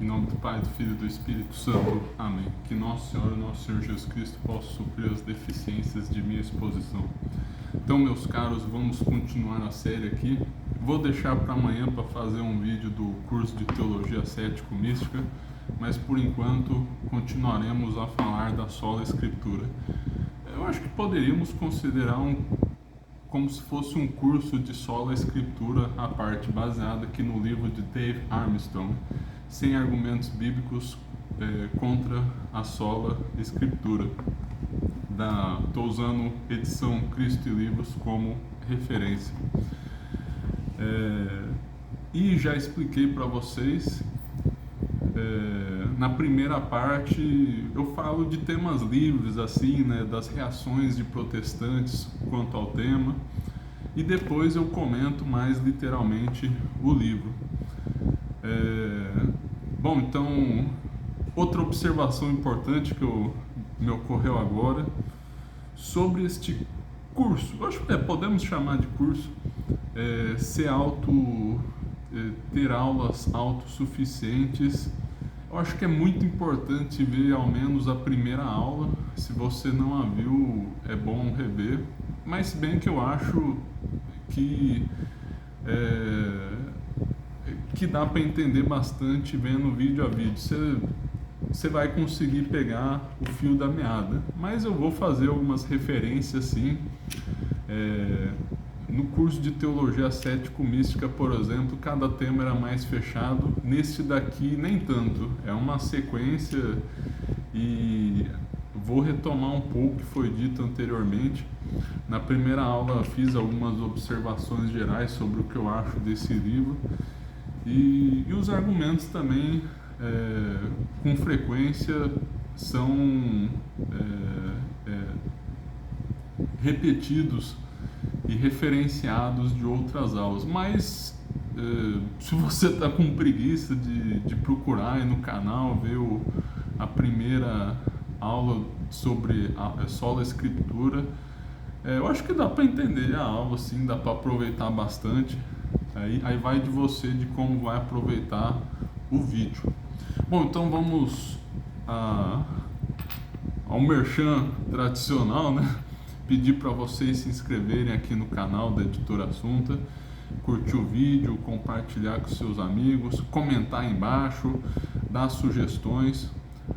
Em nome do Pai, do Filho e do Espírito Santo. Amém. Que Nosso Senhor e Nosso Senhor Jesus Cristo possa suprir as deficiências de minha exposição. Então, meus caros, vamos continuar a série aqui. Vou deixar para amanhã para fazer um vídeo do curso de Teologia Cético-Mística, mas por enquanto continuaremos a falar da sola Escritura. Eu acho que poderíamos considerar como se fosse um curso de sola Escritura à parte, baseado aqui no livro de Dave Armstrong, sem argumentos bíblicos contra a sola Escritura. Estou usando edição Cristo e Livros como referência. E já expliquei para vocês, na primeira parte eu falo de temas livres, assim, né, das reações de protestantes quanto ao tema, e depois eu comento mais literalmente o livro. Bom, então, outra observação importante que me ocorreu agora sobre este curso, eu acho que podemos chamar de curso, ter aulas autossuficientes. Eu acho que é muito importante ver ao menos a primeira aula. Se você não a viu, é bom rever, mas se bem que eu acho que dá para entender bastante vendo vídeo a vídeo. Você vai conseguir pegar o fio da meada, mas eu vou fazer algumas referências sim. No curso de Teologia Cético-Mística, por exemplo, cada tema era mais fechado. Neste daqui, nem tanto. É uma sequência e vou retomar um pouco o que foi dito anteriormente. Na primeira aula fiz algumas observações gerais sobre o que eu acho desse livro. E os argumentos também, com frequência, são repetidos e referenciados de outras aulas. Mas se você está com preguiça de procurar aí no canal, ver a primeira aula sobre a sola Escritura, eu acho que dá para entender a aula, sim, dá para aproveitar bastante. Aí vai de você, de como vai aproveitar o vídeo. Bom, então vamos ao merchan tradicional, né? Pedir para vocês se inscreverem aqui no canal da Editora Assunta, curtir o vídeo, compartilhar com seus amigos, comentar aí embaixo, dar sugestões.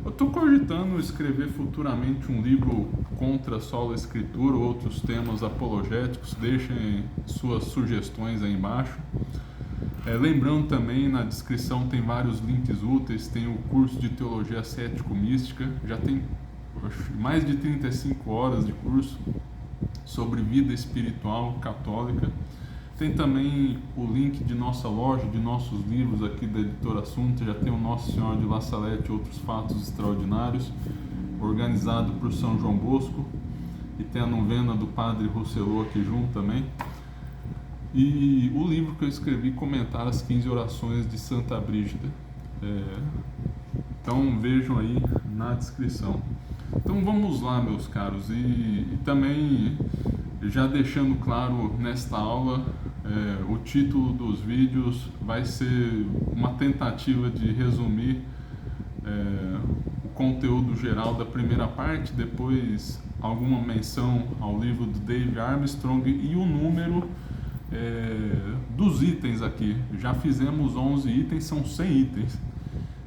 Eu estou cogitando escrever futuramente um livro contra a sola Escritura, outros temas apologéticos. Deixem suas sugestões aí embaixo. Lembrando também, na descrição tem vários links úteis. Tem o curso de Teologia Cético-Mística, já tem mais de 35 horas de curso sobre vida espiritual católica. Tem também o link de nossa loja, de nossos livros aqui da Editora Assunta. Já tem o Nossa Senhora de La Salette e Outros Fatos Extraordinários, organizado por São João Bosco. E tem a novena do Padre Rousselot aqui junto também. E o livro que eu escrevi, Comentar as 15 Orações de Santa Brígida. Então vejam aí na descrição. Então vamos lá, meus caros. E também, já deixando claro nesta aula, o título dos vídeos vai ser uma tentativa de resumir o conteúdo geral da primeira parte, depois alguma menção ao livro do Dave Armstrong e o número dos itens aqui. Já fizemos 11 itens, são 100 itens.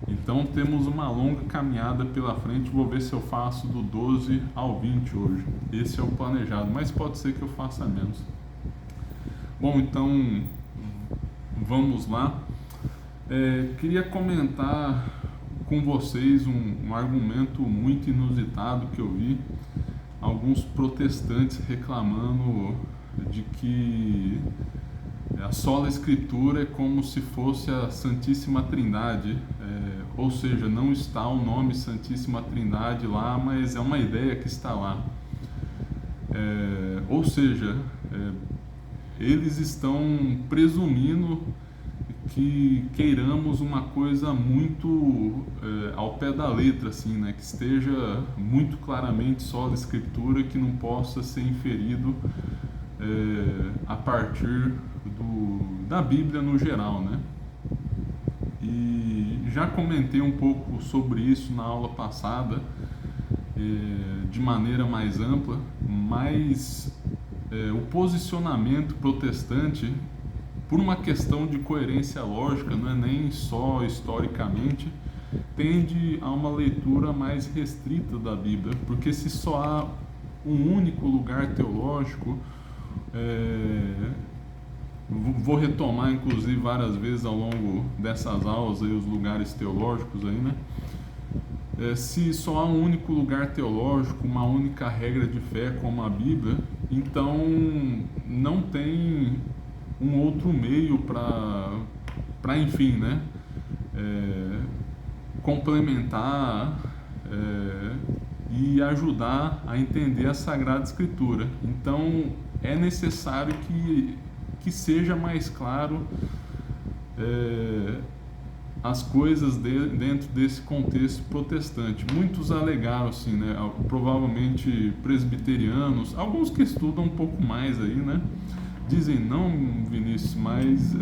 Então temos uma longa caminhada pela frente. Vou ver se eu faço do 12 ao 20 hoje. Esse é o planejado, mas pode ser que eu faça menos. Bom, então vamos lá. Queria comentar com vocês um argumento muito inusitado que eu vi. Alguns protestantes reclamando de que a sola Escritura é como se fosse a Santíssima Trindade, ou seja, não está o nome Santíssima Trindade lá, mas é uma ideia que está lá. Ou seja, eles estão presumindo que queiramos uma coisa muito ao pé da letra, assim, né? Que esteja muito claramente sola Escritura, que não possa ser inferido a partir da Bíblia no geral, né? E já comentei um pouco sobre isso na aula passada, de maneira mais ampla, mas o posicionamento protestante, por uma questão de coerência lógica, não é nem só historicamente, tende a uma leitura mais restrita da Bíblia, porque se só há um único lugar teológico, vou retomar inclusive várias vezes ao longo dessas aulas aí, os lugares teológicos aí, né? Se só há um único lugar teológico, uma única regra de fé como a Bíblia, então não tem um outro meio para enfim, né? Complementar e ajudar a entender a Sagrada Escritura. Então é necessário que seja mais claro as coisas dentro desse contexto protestante. Muitos alegaram assim, né, provavelmente presbiterianos, alguns que estudam um pouco mais aí, né, dizem: não, Vinícius, mas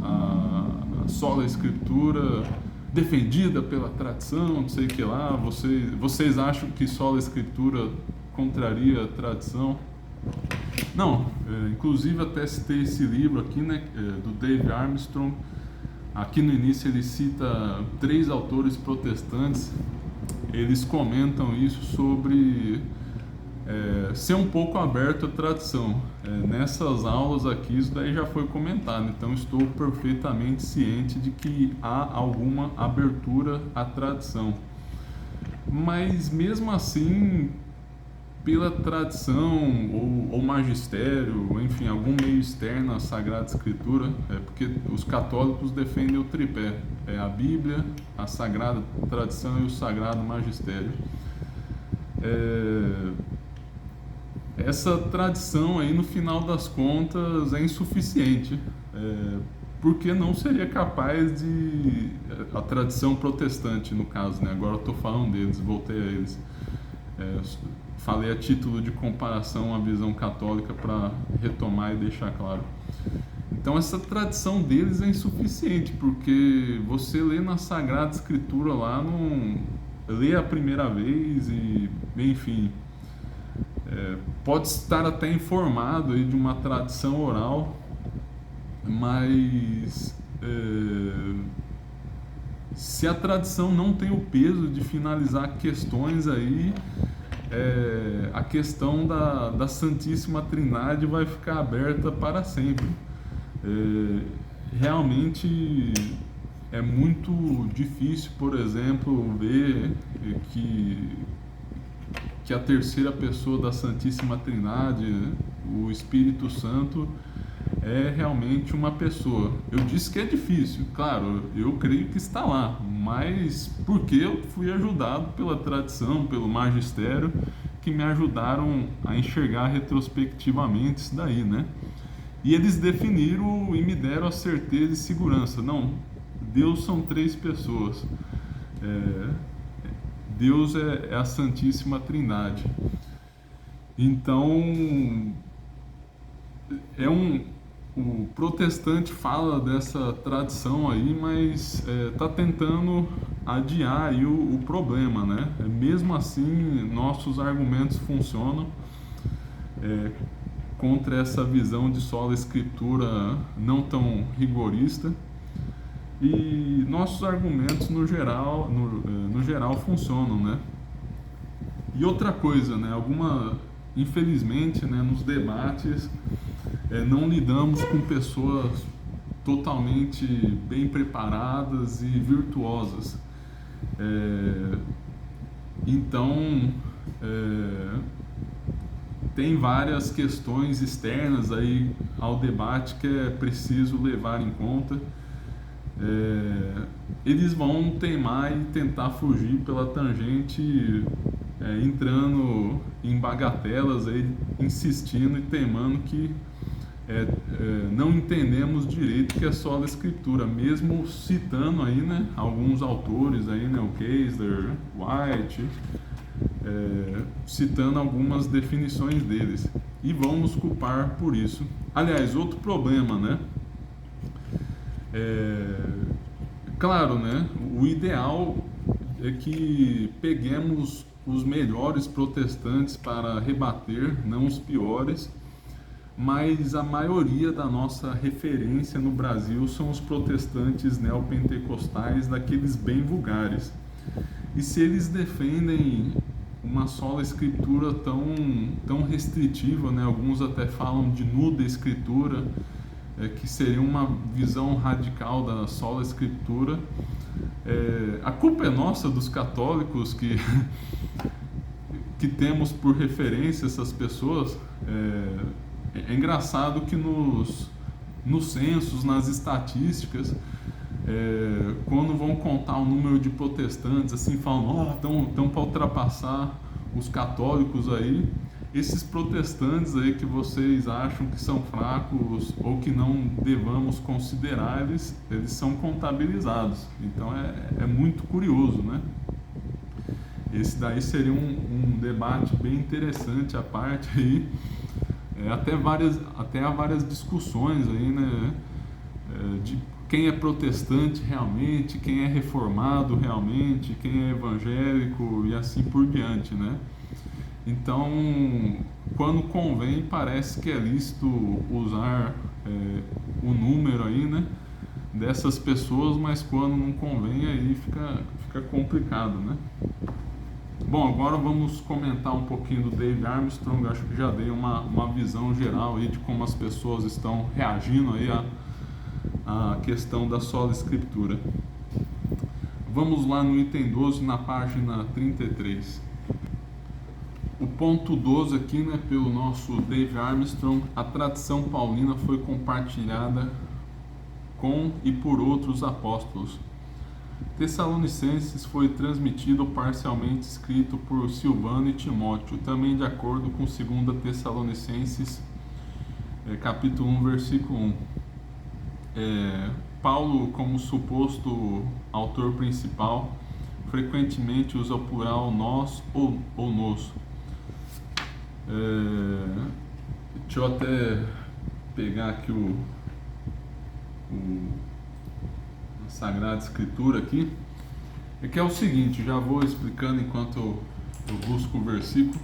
a sola escritura defendida pela tradição, não sei o que lá, vocês acham que sola escritura contraria a tradição? Não, inclusive até citei esse livro aqui, né, do Dave Armstrong. Aqui no início ele cita 3 autores protestantes. Eles comentam isso sobre ser um pouco aberto à tradição. Nessas aulas aqui isso daí já foi comentado, então estou perfeitamente ciente de que há alguma abertura à tradição. Mas mesmo assim, pela tradição ou magistério, enfim, algum meio externo à Sagrada Escritura, porque os católicos defendem o tripé, a Bíblia, a Sagrada Tradição e o Sagrado Magistério. Essa tradição aí, no final das contas, é insuficiente, porque não seria capaz de... a tradição protestante, no caso, né? Agora eu estou falando deles, voltei a eles. Falei a título de comparação à visão católica para retomar e deixar claro. Então essa tradição deles é insuficiente, porque você lê na Sagrada Escritura lá, não lê a primeira vez e, enfim, pode estar até informado aí de uma tradição oral, mas se a tradição não tem o peso de finalizar questões aí, a questão da Santíssima Trindade vai ficar aberta para sempre. Realmente é muito difícil, por exemplo, ver que a terceira pessoa da Santíssima Trindade, né, o Espírito Santo, é realmente uma pessoa. Eu disse que é difícil, claro, eu creio que está lá, mas porque eu fui ajudado pela tradição, pelo magistério, que me ajudaram a enxergar retrospectivamente isso daí, né? E eles definiram e me deram a certeza e segurança. Não, Deus são 3 pessoas. Deus é a Santíssima Trindade. Então, o protestante fala dessa tradição aí, mas está tentando adiar aí o problema, né? Mesmo assim, nossos argumentos funcionam contra essa visão de sola escritura não tão rigorista, e nossos argumentos no geral funcionam, né? E outra coisa, né? Infelizmente, né, nos debates não lidamos com pessoas totalmente bem preparadas e virtuosas. Então, tem várias questões externas aí ao debate que é preciso levar em conta. Eles vão teimar e tentar fugir pela tangente, entrando em bagatelas aí, insistindo e teimando que não entendemos direito que é só a escritura, mesmo citando aí, né, alguns autores aí, né, o Kessler, White, citando algumas definições deles, e vão nos culpar por isso. Aliás, outro problema, né, claro, né? O ideal é que peguemos os melhores protestantes para rebater, não os piores, mas a maioria da nossa referência no Brasil são os protestantes neopentecostais, daqueles bem vulgares. E se eles defendem uma sola escritura tão restritiva, né? Alguns até falam de nuda escritura, que seria uma visão radical da sola escritura. A culpa é nossa, dos católicos, que temos por referência essas pessoas. É engraçado que nos censos, nas estatísticas, quando vão contar o número de protestantes, assim, falam, estão para ultrapassar os católicos aí. Esses protestantes aí que vocês acham que são fracos ou que não devamos considerar, eles são contabilizados. Então é muito curioso, né? Esse daí seria um debate bem interessante à parte aí. Até há várias discussões aí, né? De quem é protestante realmente, quem é reformado realmente, quem é evangélico e assim por diante, né? Então, quando convém, parece que é lícito usar o número aí, né, dessas pessoas, mas quando não convém, aí fica complicado, né? Bom, agora vamos comentar um pouquinho do Dave Armstrong. Acho que já dei uma visão geral aí de como as pessoas estão reagindo aí à questão da sola escritura. Vamos lá no item 12, na página 33. O ponto 12 aqui, né, pelo nosso Dave Armstrong: a tradição paulina foi compartilhada com e por outros apóstolos. Tessalonicenses foi transmitido parcialmente escrito por Silvano e Timóteo, também de acordo com 2 Tessalonicenses, capítulo 1, versículo 1. Paulo, como suposto autor principal, frequentemente usa o plural nós ou nos. Deixa eu até pegar aqui a Sagrada Escritura aqui. Que é o seguinte, já vou explicando enquanto eu busco o versículo.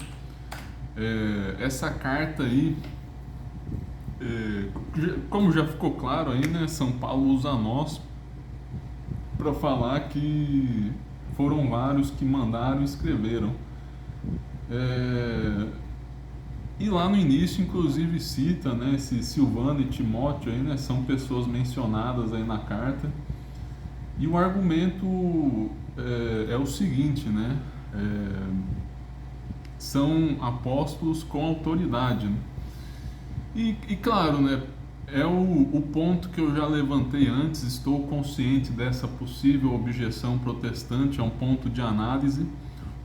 Essa carta aí, como já ficou claro aí, né, São Paulo usa nós para falar que foram vários que mandaram e escreveram. E lá no início, inclusive, cita, né, esse Silvano e Timóteo aí, né, são pessoas mencionadas aí na carta. E o argumento é o seguinte, né, são apóstolos com autoridade, né? E claro, né, é o ponto que eu já levantei antes. Estou consciente dessa possível objeção protestante, é um ponto de análise.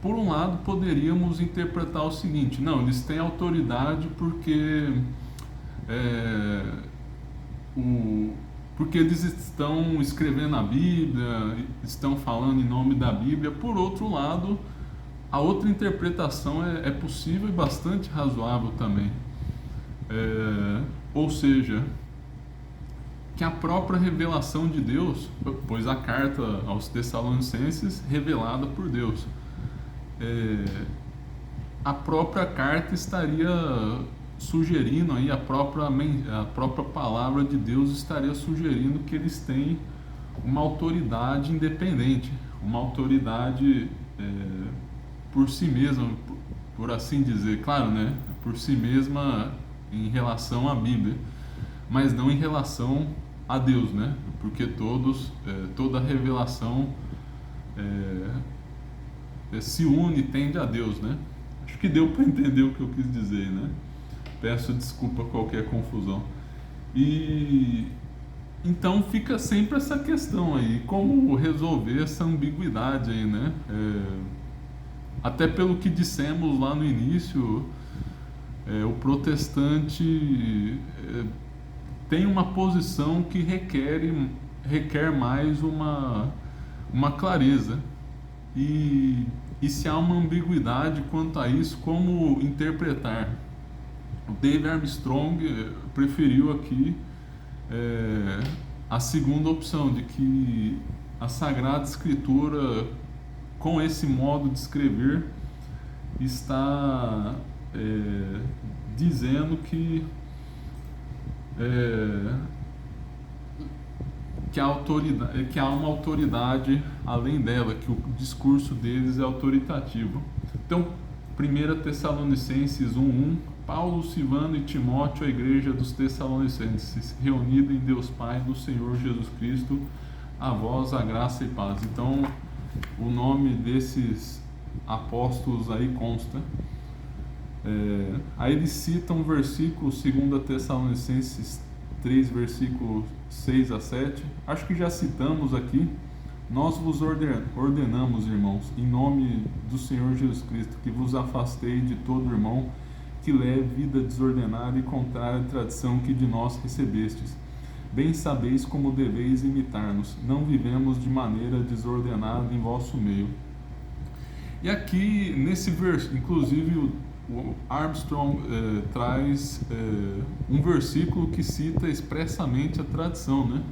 Por um lado, poderíamos interpretar o seguinte: não, eles têm autoridade porque eles estão escrevendo a Bíblia, estão falando em nome da Bíblia. Por outro lado, a outra interpretação é possível e bastante razoável também. Ou seja, que a própria revelação de Deus, pois a carta aos Tessalonicenses revelada por Deus, a própria carta estaria sugerindo aí, a própria palavra de Deus estaria sugerindo que eles têm uma autoridade independente, uma autoridade por si mesma, por assim dizer, claro, né, por si mesma em relação à Bíblia, mas não em relação a Deus, né, porque toda revelação se une e tende a Deus, né? Acho que deu para entender o que eu quis dizer, né? Peço desculpa qualquer confusão. E então fica sempre essa questão aí, como resolver essa ambiguidade aí, né? Até pelo que dissemos lá no início, o protestante tem uma posição que requer mais uma clareza. E se há uma ambiguidade quanto a isso, como interpretar? O Dave Armstrong preferiu aqui a segunda opção, de que a Sagrada Escritura, com esse modo de escrever, está dizendo que há uma autoridade além dela, que o discurso deles é autoritativo. Então, 1 Tessalonicenses 1:1, Paulo, Silvano e Timóteo, a igreja dos Tessalonicenses, reunida em Deus Pai do Senhor Jesus Cristo, a vós a graça e paz. Então, o nome desses apóstolos aí consta. Aí eles citam um versículo, 2 Tessalonicenses 3, versículo 6 a 7. Acho que já citamos aqui. Nós vos ordenamos, irmãos, em nome do Senhor Jesus Cristo, que vos afastei de todo irmão que leve vida desordenada e contrária à tradição que de nós recebestes. Bem sabeis como deveis imitar-nos. Não vivemos de maneira desordenada em vosso meio. E aqui, nesse verso, inclusive, o Armstrong traz um versículo que cita expressamente a tradição, né?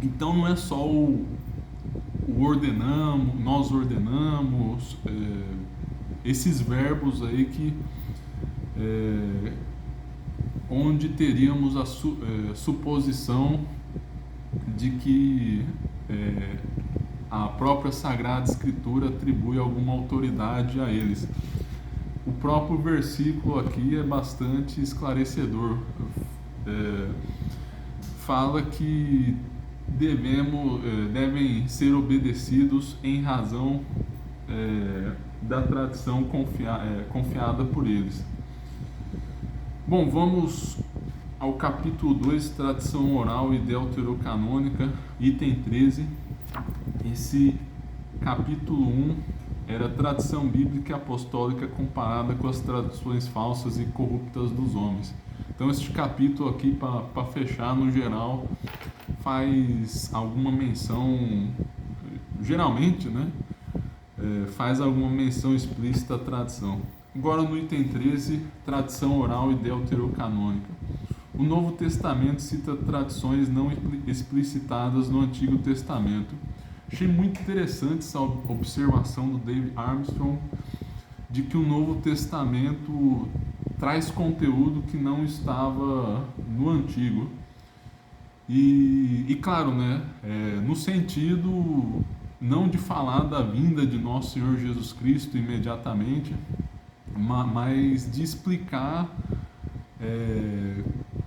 Então não é só o ordenamos, nós ordenamos, esses verbos aí que onde teríamos a suposição de que a própria Sagrada Escritura atribui alguma autoridade a eles. O próprio versículo aqui é bastante esclarecedor. Fala que devem ser obedecidos em razão da tradição confiada por eles. Bom, vamos ao capítulo 2, tradição oral e deuterocanônica, item 13. Esse capítulo 1 era tradição bíblica e apostólica comparada com as tradições falsas e corruptas dos homens. Então, este capítulo aqui, para fechar, no geral, faz alguma menção, geralmente, né? Faz alguma menção explícita à tradição. Agora, no item 13, tradição oral e deuterocanônica. O Novo Testamento cita tradições não explicitadas no Antigo Testamento. Achei muito interessante essa observação do David Armstrong, de que o Novo Testamento traz conteúdo que não estava no Antigo. E claro, né, no sentido não de falar da vinda de nosso Senhor Jesus Cristo imediatamente, mas de explicar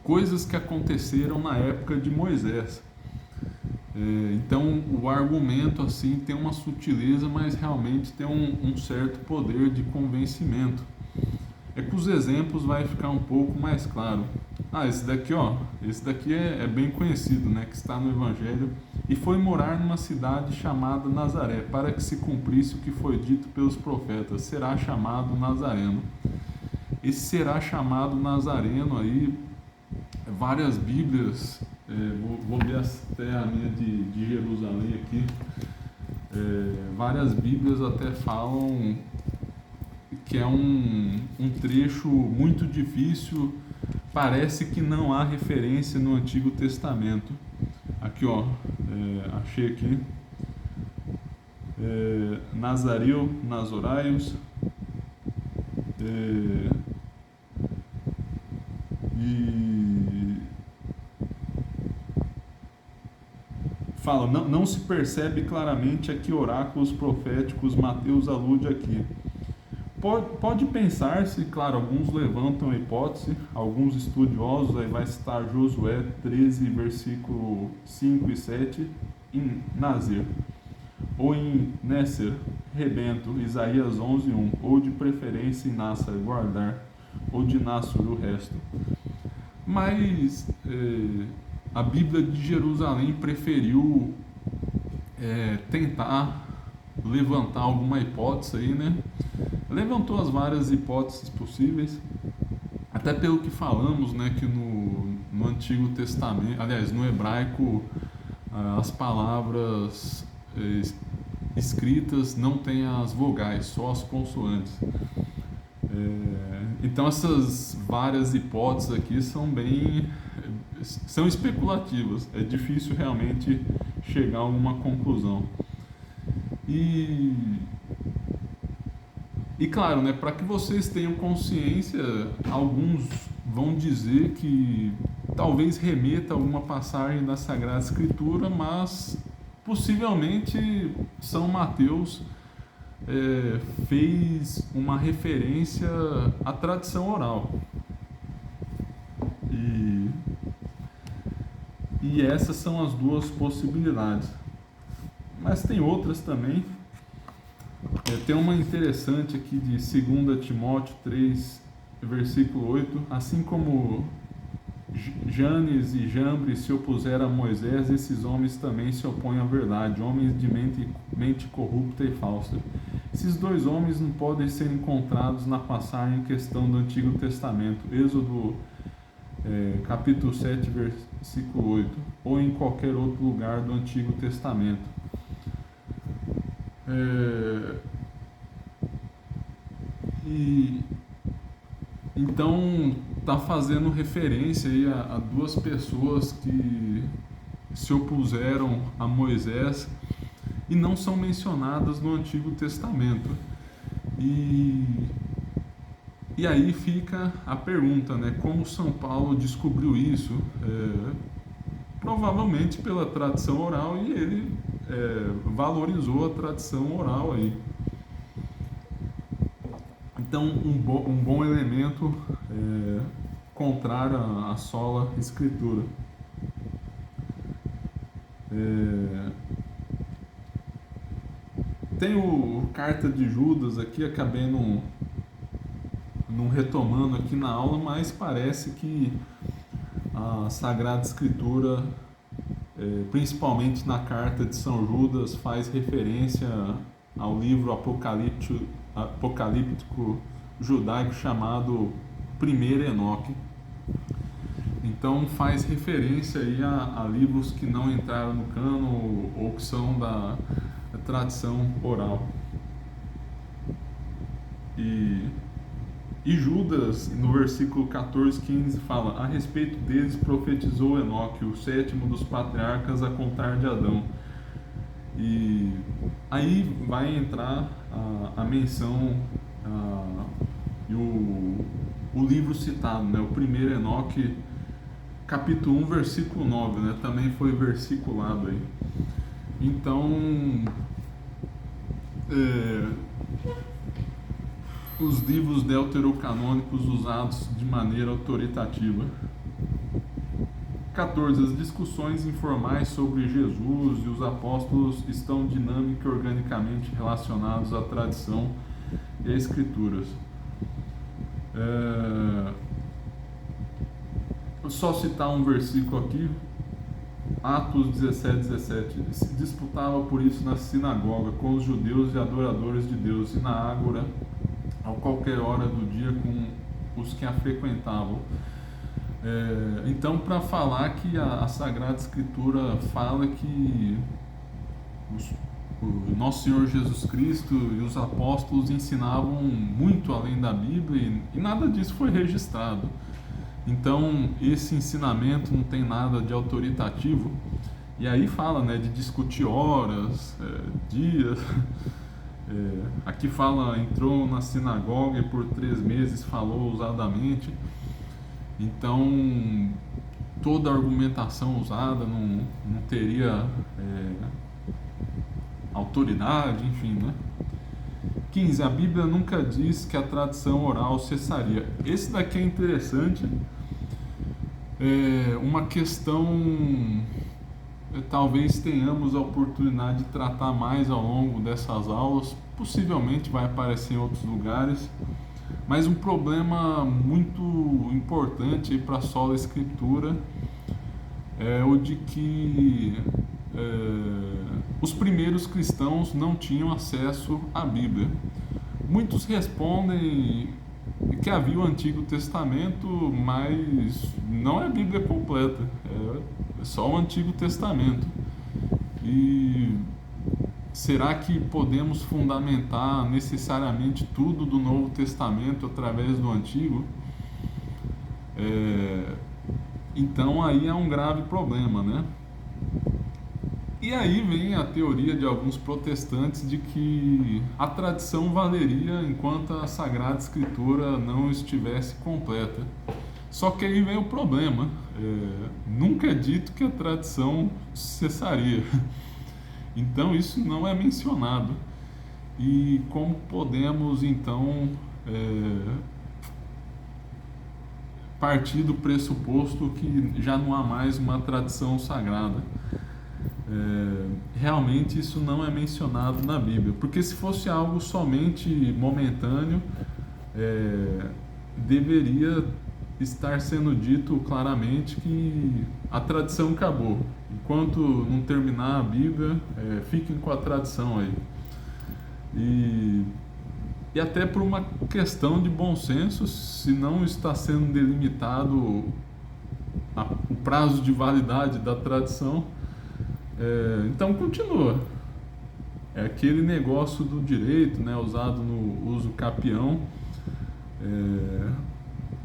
coisas que aconteceram na época de Moisés. Então o argumento assim tem uma sutileza, mas realmente tem um certo poder de convencimento. É que os exemplos vai ficar um pouco mais claro. Esse daqui é bem conhecido, né, que está no Evangelho. E foi morar numa cidade chamada Nazaré, para que se cumprisse o que foi dito pelos profetas, será chamado Nazareno. Esse será chamado Nazareno aí, várias Bíblias, vou ver até a minha de Jerusalém aqui, várias Bíblias até falam que é um trecho muito difícil, parece que não há referência no Antigo Testamento. Aqui, achei aqui, Nazareu, Nazoraios, e fala, não se percebe claramente a que oráculos proféticos Mateus alude aqui. Pode pensar-se, claro, alguns levantam a hipótese, alguns estudiosos, aí vai citar Josué 13, versículo 5 e 7, em Nazer, ou em Néser, rebento, Isaías 11:1, ou de preferência em Nassar, guardar, ou de Nassur, o resto. Mas a Bíblia de Jerusalém preferiu tentar levantar alguma hipótese aí, né? Levantou as várias hipóteses possíveis, até pelo que falamos, né, que no Antigo Testamento, aliás, no hebraico, as palavras escritas não têm as vogais, só as consoantes. Então essas várias hipóteses aqui são especulativas, é difícil realmente chegar a alguma conclusão. E claro, né, para que vocês tenham consciência, alguns vão dizer que talvez remeta a alguma passagem da Sagrada Escritura, mas possivelmente São Mateus fez uma referência à tradição oral. E essas são as duas possibilidades. Mas tem outras também. Tem uma interessante aqui de 2 Timóteo 3, versículo 8. Assim como Janes e Jambres se opuseram a Moisés, esses homens também se opõem à verdade, homens de mente corrupta e falsa. Esses dois homens não podem ser encontrados na passagem em questão do Antigo Testamento, Êxodo capítulo 7, versículo 8, ou em qualquer outro lugar do Antigo Testamento. Então está fazendo referência aí a duas pessoas que se opuseram a Moisés e não são mencionadas no Antigo Testamento. E aí fica a pergunta, né? Como São Paulo descobriu isso? Provavelmente pela tradição oral, e ele valorizou a tradição oral aí. Então, um bom elemento contrário à sola escritura. Tem o Carta de Judas aqui, acabei não retomando aqui na aula, mas parece que a Sagrada Escritura, principalmente na Carta de São Judas, faz referência ao livro apocalíptico judaico chamado Primeiro Enoque. Então faz referência aí a livros que não entraram no cânon ou que são da tradição oral. E Judas, no versículo 14, 15, fala: a respeito deles profetizou Enoque, o sétimo dos patriarcas a contar de Adão. E aí vai entrar a menção e o livro citado, né? O primeiro Enoque, capítulo 1, versículo 9, né? Também foi versiculado aí. Então, os livros deuterocanônicos usados de maneira autoritativa. 14. As discussões informais sobre Jesus e os apóstolos estão dinâmica e organicamente relacionados à tradição e às escrituras. Vou só citar um versículo aqui, Atos 17. Se disputava por isso na sinagoga com os judeus e adoradores de Deus, e na ágora a qualquer hora do dia com os que a frequentavam. Então, para falar que a Sagrada Escritura fala que o nosso Senhor Jesus Cristo e os apóstolos ensinavam muito além da Bíblia, e nada disso foi registrado. Então, esse ensinamento não tem nada de autoritativo. E aí fala, né, de discutir horas, dias. Aqui fala, entrou na sinagoga e por 3 meses falou ousadamente. Então, toda a argumentação usada não teria autoridade, enfim, né? 15. A Bíblia nunca diz que a tradição oral cessaria. Esse daqui é interessante. Uma questão talvez tenhamos a oportunidade de tratar mais ao longo dessas aulas, possivelmente vai aparecer em outros lugares, mas um problema muito importante para a sola escritura é o de que os primeiros cristãos não tinham acesso à Bíblia. Muitos respondem que havia o Antigo Testamento, mas não é a Bíblia completa, é só o Antigo Testamento. E será que podemos fundamentar necessariamente tudo do Novo Testamento através do Antigo? Então aí é um grave problema, né? E aí vem a teoria de alguns protestantes de que a tradição valeria enquanto a Sagrada Escritura não estivesse completa. Só que aí vem o problema, nunca é dito que a tradição cessaria. Então isso não é mencionado. E como podemos então partir do pressuposto que já não há mais uma tradição sagrada? Realmente isso não é mencionado na Bíblia, porque se fosse algo somente momentâneo, deveria estar sendo dito claramente que a tradição acabou. Enquanto não terminar a Bíblia, fiquem com a tradição aí. E até por uma questão de bom senso, se não está sendo delimitado o prazo de validade da tradição, então continua. É aquele negócio do direito, né, usado no uso capião.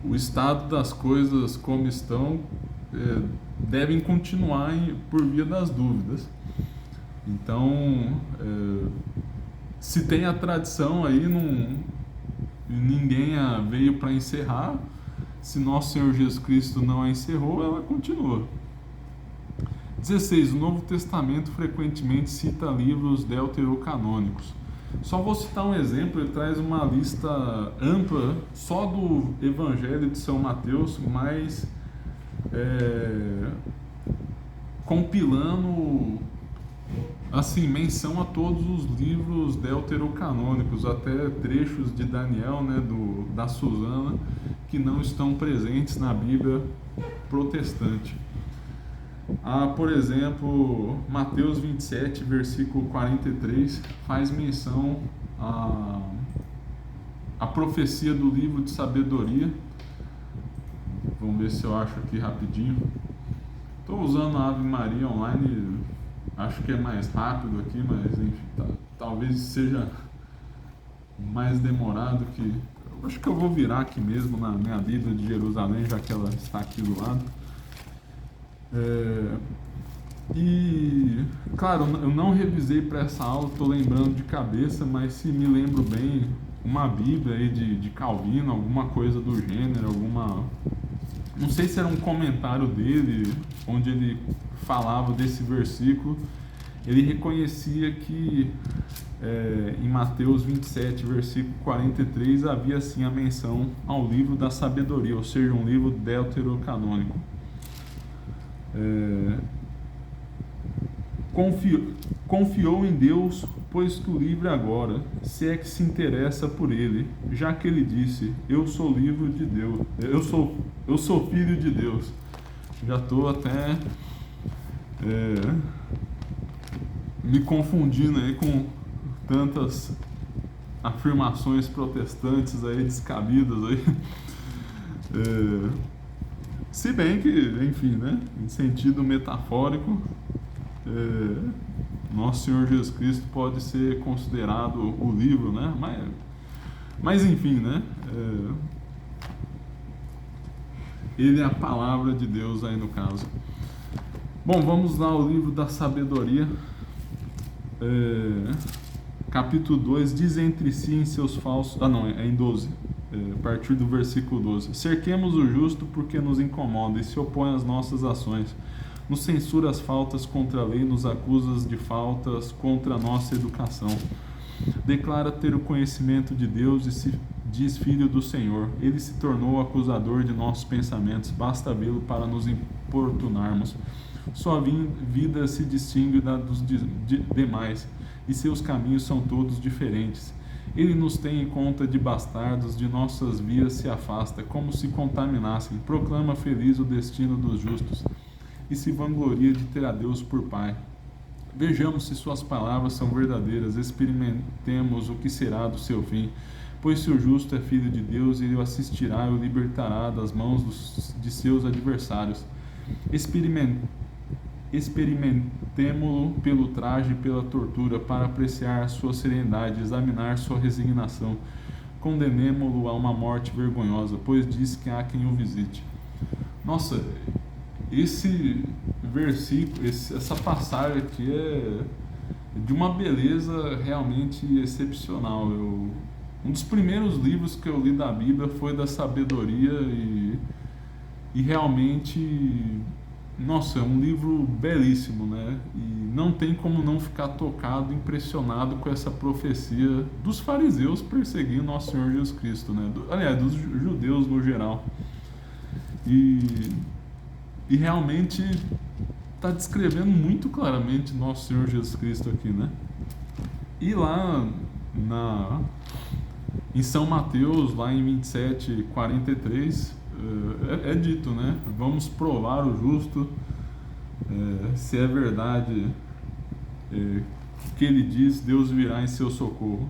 O estado das coisas como estão devem continuar por via das dúvidas. Então, se tem a tradição aí, ninguém veio para encerrar. Se nosso Senhor Jesus Cristo não a encerrou, ela continua. 16. O Novo Testamento frequentemente cita livros deuterocanônicos. Só vou citar um exemplo, ele traz uma lista ampla só do Evangelho de São Mateus, mas compilando assim, menção a todos os livros deuterocanônicos, até trechos de Daniel, né, da Susana, que não estão presentes na Bíblia protestante. Por exemplo, Mateus 27, versículo 43, faz menção à profecia do livro de sabedoria. Vamos ver se eu acho aqui rapidinho. Estou usando a Ave Maria online, acho que é mais rápido aqui, mas enfim, talvez seja mais demorado que... Eu acho que eu vou virar aqui mesmo na minha Bíblia de Jerusalém, já que ela está aqui do lado. E, claro, eu não revisei para essa aula, estou lembrando de cabeça, mas se me lembro bem, uma Bíblia aí de Calvino, alguma coisa do gênero, não sei se era um comentário dele, onde ele falava desse versículo. Ele reconhecia que em Mateus 27, versículo 43, havia assim a menção ao livro da sabedoria, ou seja, um livro deuterocanônico. Confiou em Deus, pois que o livre agora, se é que se interessa por ele, já que ele disse: eu sou livro de Deus, eu sou filho de Deus. Já estou até me confundindo aí com tantas afirmações protestantes aí descabidas aí. Se bem que, enfim, né, em sentido metafórico, nosso Senhor Jesus Cristo pode ser considerado o livro, né? Mas enfim, né? Ele é a palavra de Deus aí no caso. Bom, vamos lá ao livro da sabedoria. Capítulo 2, diz entre si em seus falsos... é em 12. A partir do versículo 12. Cerquemos o justo porque nos incomoda e se opõe às nossas ações. Nos censura as faltas contra a lei, nos acusa de faltas contra a nossa educação. Declara ter o conhecimento de Deus e se diz filho do Senhor. Ele se tornou acusador de nossos pensamentos, basta vê-lo para nos importunarmos. Sua vida se distingue da dos demais, e seus caminhos são todos diferentes. Ele nos tem em conta de bastardos, de nossas vias se afasta, como se contaminassem. Proclama feliz o destino dos justos, e se vangloria de ter a Deus por Pai. Vejamos se suas palavras são verdadeiras, experimentemos o que será do seu fim. Pois se o justo é filho de Deus, ele o assistirá e o libertará das mãos de seus adversários. Experimentemo-lo pelo traje e pela tortura, para apreciar sua serenidade, examinar sua resignação. Condenemo-lo a uma morte vergonhosa, pois diz que há quem o visite. Nossa, esse versículo, essa passagem aqui é de uma beleza realmente excepcional. Um dos primeiros livros que eu li da Bíblia foi da sabedoria e realmente, nossa, é um livro belíssimo, né? E não tem como não ficar tocado, impressionado com essa profecia dos fariseus perseguindo nosso Senhor Jesus Cristo, né? Aliás, dos judeus no geral. E realmente está descrevendo muito claramente nosso Senhor Jesus Cristo aqui, né? E lá em São Mateus, lá em 27:43, é dito, né? Vamos provar o justo, se é verdade que ele diz, Deus virá em seu socorro.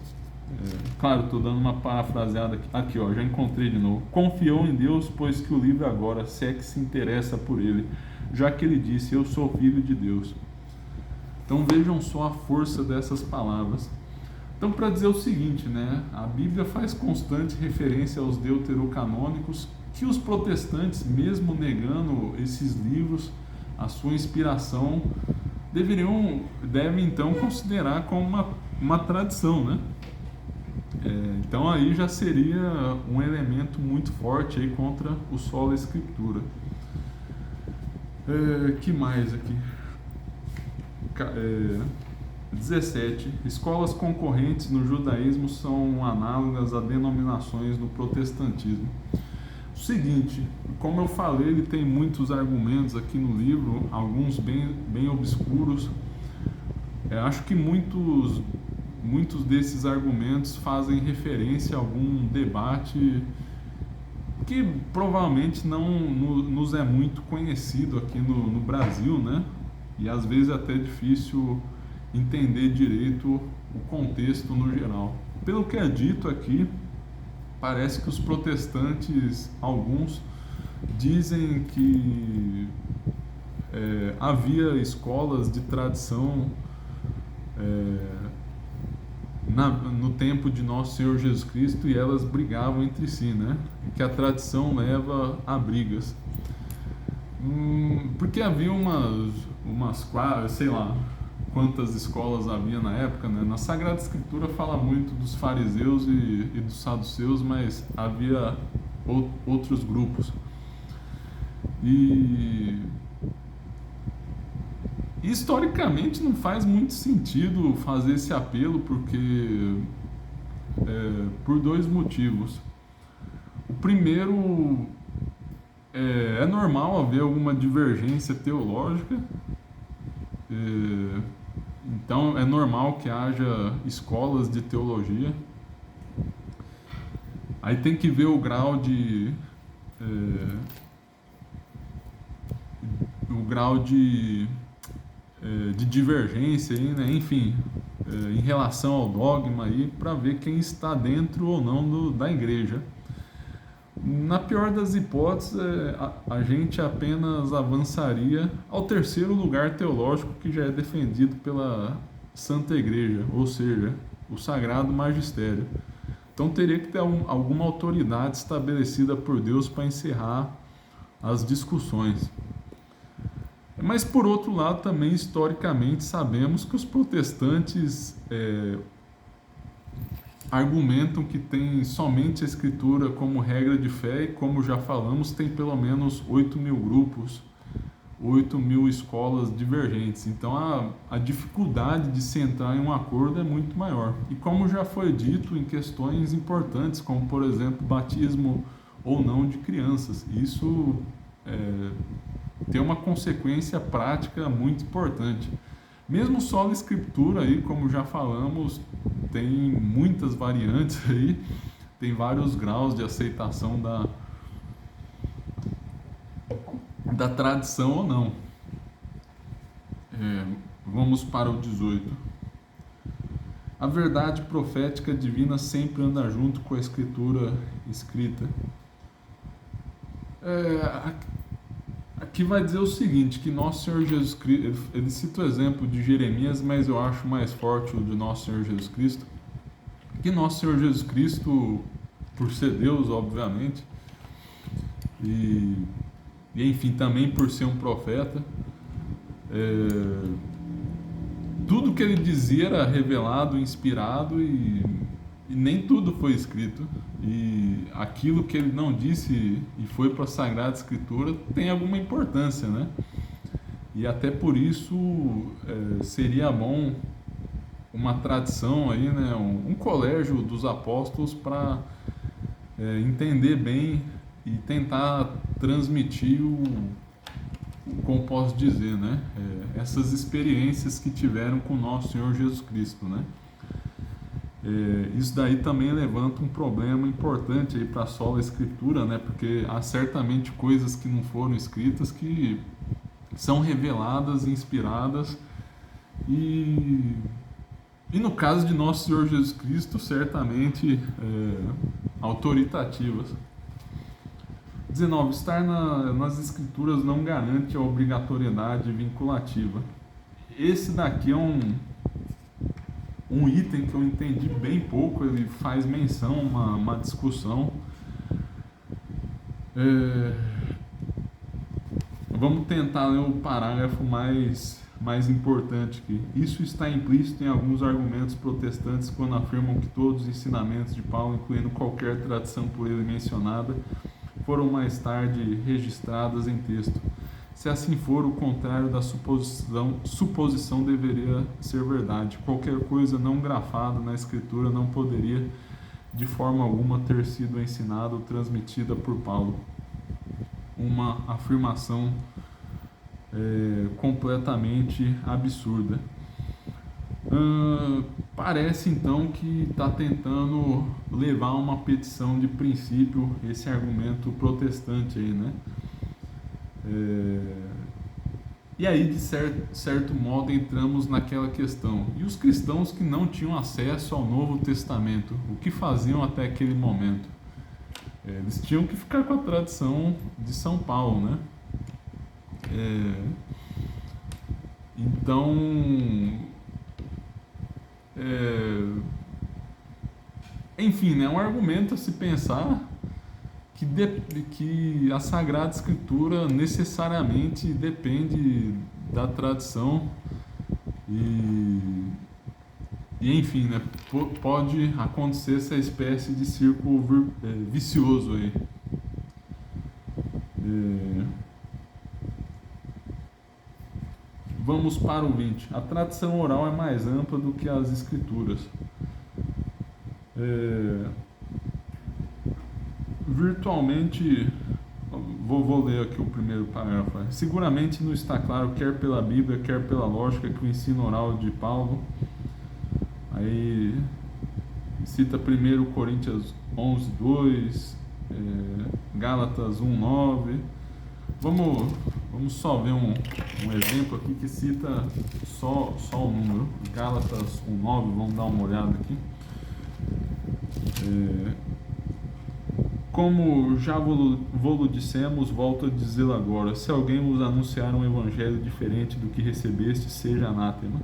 Claro, estou dando uma parafraseada aqui, ó, já encontrei de novo. Confiou em Deus, pois que o livre agora, se é que se interessa por ele, já que ele disse, eu sou filho de Deus. Então vejam só a força dessas palavras. Então, para dizer o seguinte, né, a Bíblia faz constante referência aos deuterocanônicos, que os protestantes, mesmo negando esses livros, a sua inspiração, devem então considerar como uma tradição, né? Então aí já seria um elemento muito forte aí contra o sola escritura. Que mais aqui? 17. Escolas concorrentes no judaísmo são análogas a denominações no protestantismo. O seguinte, como eu falei, ele tem muitos argumentos aqui no livro, alguns bem obscuros. Acho que muitos desses argumentos fazem referência a algum debate que provavelmente não nos é muito conhecido aqui no Brasil, né? E às vezes é até difícil entender direito o contexto no geral. Pelo que é dito aqui, parece que os protestantes, alguns, dizem que havia escolas de tradição no tempo de nosso Senhor Jesus Cristo e elas brigavam entre si, né? Que a tradição leva a brigas. Porque havia umas sei lá quantas escolas havia na época, né? Na Sagrada Escritura fala muito dos fariseus e dos saduceus, mas havia outros grupos. E historicamente não faz muito sentido fazer esse apelo, porque por dois motivos. O primeiro, é normal haver alguma divergência teológica, então é normal que haja escolas de teologia. Aí tem que ver o grau de divergência aí, né? Enfim, em relação ao dogma aí, para ver quem está dentro ou não da igreja. Na pior das hipóteses, a gente apenas avançaria ao terceiro lugar teológico que já é defendido pela Santa Igreja, ou seja, o Sagrado Magistério. Então teria que ter alguma autoridade estabelecida por Deus para encerrar as discussões. Mas, por outro lado, também historicamente sabemos que os protestantes argumentam que tem somente a Escritura como regra de fé e, como já falamos, tem pelo menos 8.000 grupos, 8.000 escolas divergentes. Então, a dificuldade de se entrar em um acordo é muito maior. E como já foi dito, em questões importantes, como, por exemplo, batismo ou não de crianças, isso tem uma consequência prática muito importante. Mesmo só a escritura aí, como já falamos, tem muitas variantes aí, tem vários graus de aceitação da tradição ou não. Vamos para o 18. A verdade profética divina sempre anda junto com a escritura escrita. Aqui vai dizer o seguinte, que nosso Senhor Jesus Cristo, ele cita o exemplo de Jeremias, mas eu acho mais forte o de nosso Senhor Jesus Cristo, que nosso Senhor Jesus Cristo, por ser Deus, obviamente, e enfim, também por ser um profeta, Tudo que ele dizia era revelado, inspirado e nem tudo foi escrito. E aquilo que ele não disse e foi para a Sagrada Escritura tem alguma importância, né? E até por isso seria bom uma tradição aí, né? Um colégio dos apóstolos para entender bem e tentar transmitir como posso dizer, né? Essas experiências que tiveram com o nosso Senhor Jesus Cristo, né? Isso daí também levanta um problema importante aí para a sola Escritura, né? Porque há certamente coisas que não foram escritas que são reveladas, inspiradas e no caso de nosso Senhor Jesus Cristo, certamente autoritativas. 19. Estar nas Escrituras não garante a obrigatoriedade vinculativa. Esse daqui é um item que eu entendi bem pouco. Ele faz menção a uma discussão. Vamos tentar ler o parágrafo mais importante aqui. Isso está implícito em alguns argumentos protestantes quando afirmam que todos os ensinamentos de Paulo, incluindo qualquer tradição por ele mencionada, foram mais tarde registradas em texto. Se assim for, o contrário da suposição deveria ser verdade. Qualquer coisa não grafada na Escritura não poderia, de forma alguma, ter sido ensinada ou transmitida por Paulo. Uma afirmação completamente absurda. Parece então que está tentando levar uma petição de princípio esse argumento protestante aí, né? E aí, de certo modo, entramos naquela questão. E os cristãos que não tinham acesso ao Novo Testamento, o que faziam até aquele momento? Eles tinham que ficar com a tradição de São Paulo, né? Então, enfim, né, é um argumento a se pensar que a Sagrada Escritura necessariamente depende da tradição e enfim, né, pode acontecer essa espécie de círculo vicioso aí. Vamos para o 20. A tradição oral é mais ampla do que as escrituras. Virtualmente, vou ler aqui o primeiro parágrafo. Seguramente não está claro, quer pela Bíblia, quer pela lógica, que o ensino oral de Paulo, aí cita 1 Coríntios 11:2, Gálatas 1:9. Vamos só ver um exemplo aqui que cita só o número. Gálatas 1:9, vamos dar uma olhada aqui. Como já vos dissemos, volto a dizê-lo agora: se alguém vos anunciar um evangelho diferente do que recebeste, seja anátema.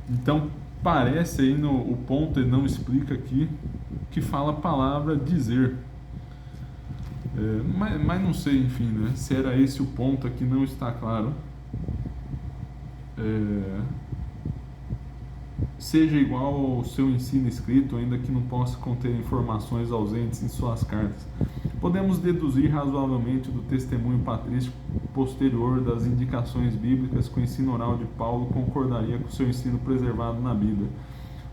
Então parece aí o ponto, ele não explica aqui, que fala a palavra dizer. Mas não sei, enfim, né? Se era esse o ponto aqui, não está claro. Seja igual ao seu ensino escrito, ainda que não possa conter informações ausentes em suas cartas. Podemos deduzir razoavelmente do testemunho patrístico posterior das indicações bíblicas que o ensino oral de Paulo concordaria com o seu ensino preservado na Bíblia,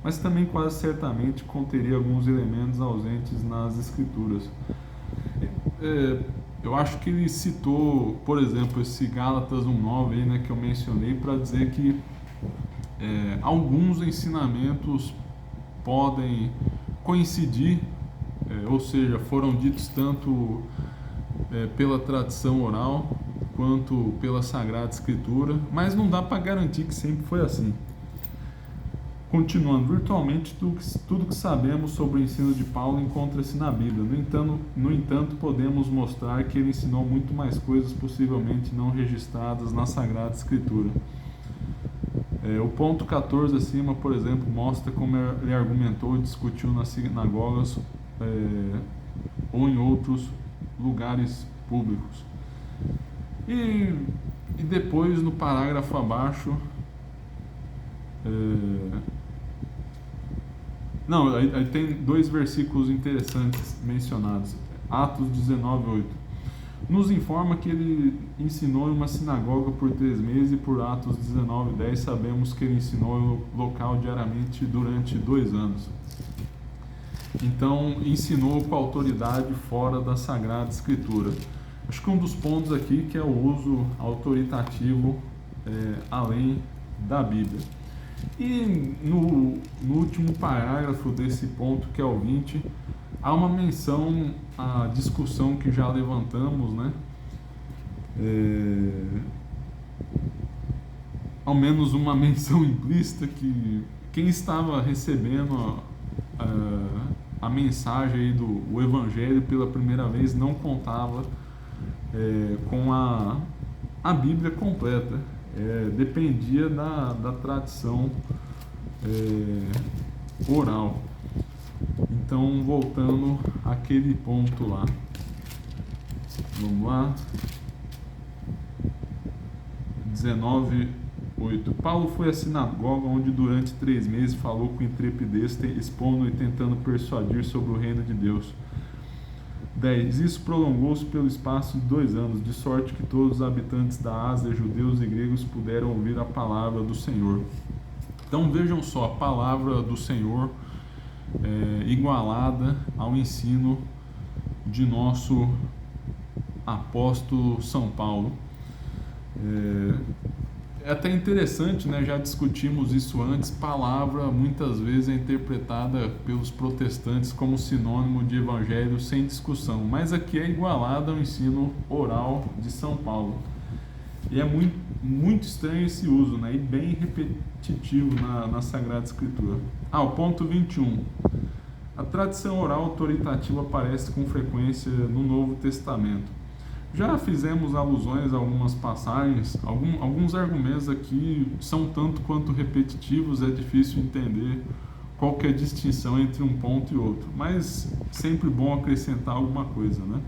mas também quase certamente conteria alguns elementos ausentes nas Escrituras. Eu acho que ele citou, por exemplo, esse Gálatas 1:9 aí, né, que eu mencionei, para dizer que alguns ensinamentos podem coincidir, ou seja, foram ditos tanto pela tradição oral quanto pela Sagrada Escritura, mas não dá para garantir que sempre foi assim. Continuando, virtualmente tudo que sabemos sobre o ensino de Paulo encontra-se na Bíblia. No entanto, podemos mostrar que ele ensinou muito mais coisas possivelmente não registradas na Sagrada Escritura. O ponto 14 acima, por exemplo, mostra como ele argumentou e discutiu nas sinagogas ou em outros lugares públicos. E depois, no parágrafo abaixo, aí tem 2 versículos interessantes mencionados. Atos 19:8. Nos informa que ele ensinou em uma sinagoga por 3 meses, e por Atos 19:10 sabemos que ele ensinou no local diariamente durante 2 anos. Então, ensinou com autoridade fora da Sagrada Escritura. Acho que um dos pontos aqui que é o uso autoritativo além da Bíblia. E no último parágrafo desse ponto, que é o 20, há uma menção à discussão que já levantamos, né? Ao menos uma menção implícita que quem estava recebendo a mensagem aí o Evangelho pela primeira vez não contava com a Bíblia completa. Dependia da tradição oral. Então, voltando àquele ponto lá, vamos lá, 19:8. Paulo foi à sinagoga, onde durante 3 meses falou com intrepidez, expondo e tentando persuadir sobre o reino de Deus. 10. Isso prolongou-se pelo espaço de 2 anos, de sorte que todos os habitantes da Ásia, judeus e gregos, puderam ouvir a palavra do Senhor. Então vejam só, a palavra do Senhor igualada ao ensino de nosso apóstolo São Paulo. É até interessante, né? Já discutimos isso antes. Palavra muitas vezes é interpretada pelos protestantes como sinônimo de evangelho sem discussão, mas aqui é igualada ao ensino oral de São Paulo. E é muito estranho esse uso, né? E bem repetitivo na Sagrada Escritura. O ponto 21. A tradição oral autoritativa aparece com frequência no Novo Testamento. Já fizemos alusões a algumas passagens, alguns argumentos aqui são tanto quanto repetitivos, é difícil entender qual que é a distinção entre um ponto e outro, mas sempre bom acrescentar alguma coisa, né?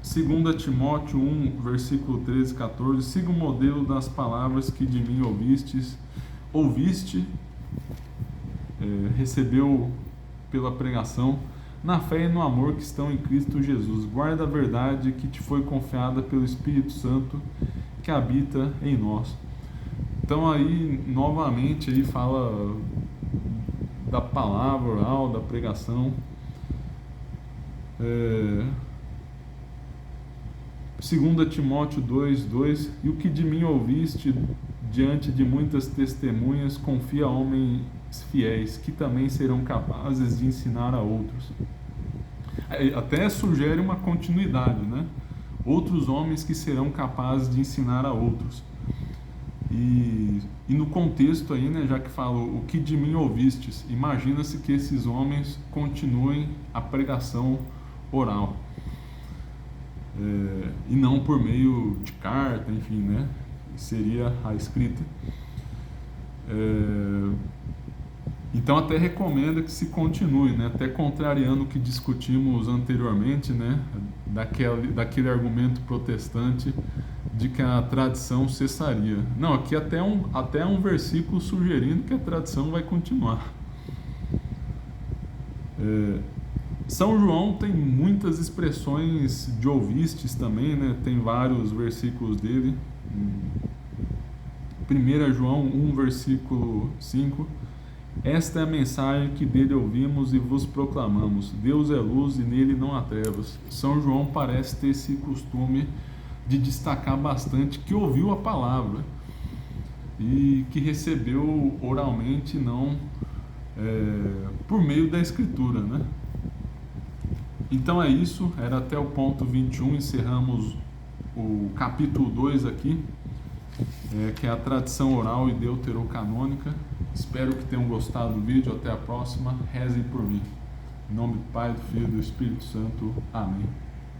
2 Timóteo 1, versículo 13 e 14, siga o modelo das palavras que de mim ouviste, recebeu pela pregação, na fé e no amor que estão em Cristo Jesus. Guarda a verdade que te foi confiada pelo Espírito Santo que habita em nós. Então aí, novamente, aí fala da palavra oral, da pregação. 2 Timóteo 2:2, e o que de mim ouviste diante de muitas testemunhas, confia a homens fiéis, que também serão capazes de ensinar a outros. Até sugere uma continuidade, né? Outros homens que serão capazes de ensinar a outros. E no contexto aí, né, já que fala o que de mim ouvistes, imagina-se que esses homens continuem a pregação oral. E não por meio de carta, enfim, né? Seria a escrita. Então até recomenda que se continue, né? Até contrariando o que discutimos anteriormente, né? Daquele argumento protestante de que a tradição cessaria. Não, aqui até um versículo sugerindo que a tradição vai continuar. São João tem muitas expressões de ouvistes também, né? Tem vários versículos dele. 1 João 1, versículo 5. Esta é a mensagem que dele ouvimos e vos proclamamos. Deus é luz e nele não há trevas. São João parece ter esse costume de destacar bastante que ouviu a palavra e que recebeu oralmente, não por meio da Escritura, né? Então é isso, era até o ponto 21, encerramos o capítulo 2 aqui, que é a tradição oral e deuterocanônica. Espero que tenham gostado do vídeo, até a próxima, rezem por mim. Em nome do Pai, do Filho e do Espírito Santo. Amém.